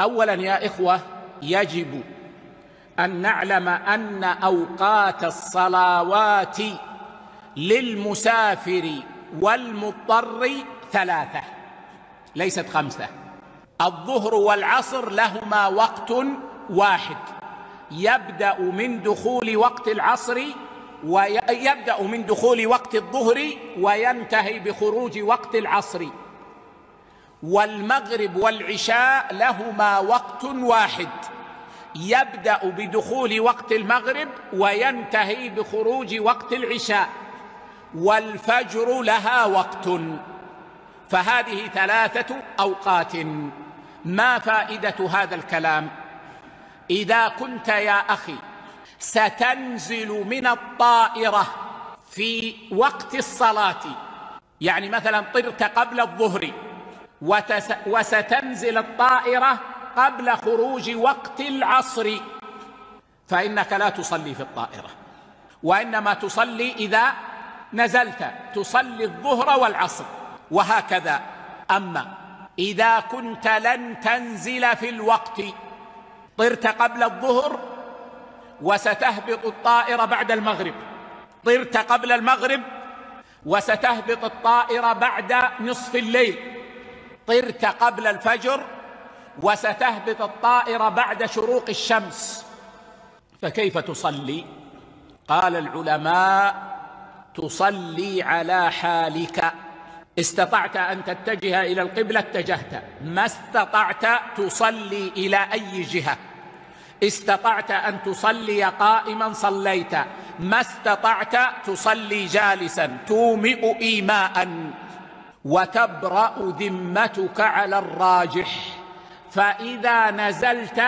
أولا يا إخوة، يجب أن نعلم أن أوقات الصلوات للمسافر والمضطر 3 ليست 5. الظهر والعصر لهما وقت واحد، يبدأ من دخول وقت العصر ويبدأ من دخول وقت الظهر وينتهي بخروج وقت العصر. والمغرب والعشاء لهما وقت واحد، يبدأ بدخول وقت المغرب وينتهي بخروج وقت العشاء. والفجر لها وقت. فهذه 3 أوقات. ما فائدة هذا الكلام؟ إذا كنت يا أخي ستنزل من الطائرة في وقت الصلاة، يعني مثلا طرت قبل الظهر وستنزل الطائرة قبل خروج وقت العصر، فإنك لا تصلي في الطائرة، وإنما تصلي إذا نزلت، تصلي الظهر والعصر وهكذا. أما إذا كنت لن تنزل في الوقت، طرت قبل الظهر وستهبط الطائرة بعد المغرب، طرت قبل المغرب وستهبط الطائرة بعد نصف الليل، طرت قبل الفجر وستهبط الطائرة بعد شروق الشمس، فكيف تصلي؟ قال العلماء: تصلي على حالك. استطعت أن تتجه إلى القبلة اتجهت، ما استطعت تصلي إلى أي جهة. استطعت أن تصلي قائما صليت، ما استطعت تصلي جالسا. تومئ إيماء وتبرأ ذمتك على الراجح. فإذا نزلت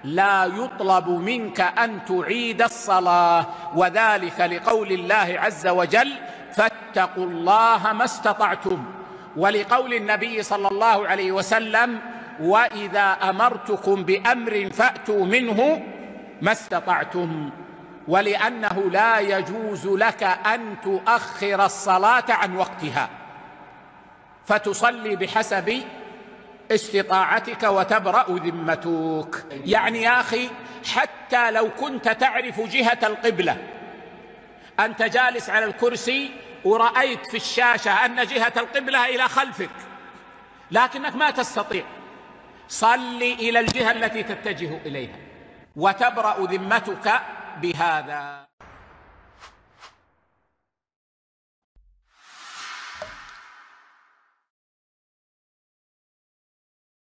لا يطلب منك أن تعيد الصلاة، وذلك لقول الله عز وجل: فاتقوا الله ما استطعتم، ولقول النبي صلى الله عليه وسلم: وإذا أمرتكم بأمر فأتوا منه ما استطعتم. ولأنه لا يجوز لك أن تؤخر الصلاة عن وقتها، فتصلي بحسب استطاعتك وتبرأ ذمتك. يعني يا أخي، حتى لو كنت تعرف جهة القبلة، أنت جالس على الكرسي ورأيت في الشاشة أن جهة القبلة إلى خلفك، لكنك ما تستطيع، صل إلى الجهة التي تتجه إليها وتبرأ ذمتك بهذا.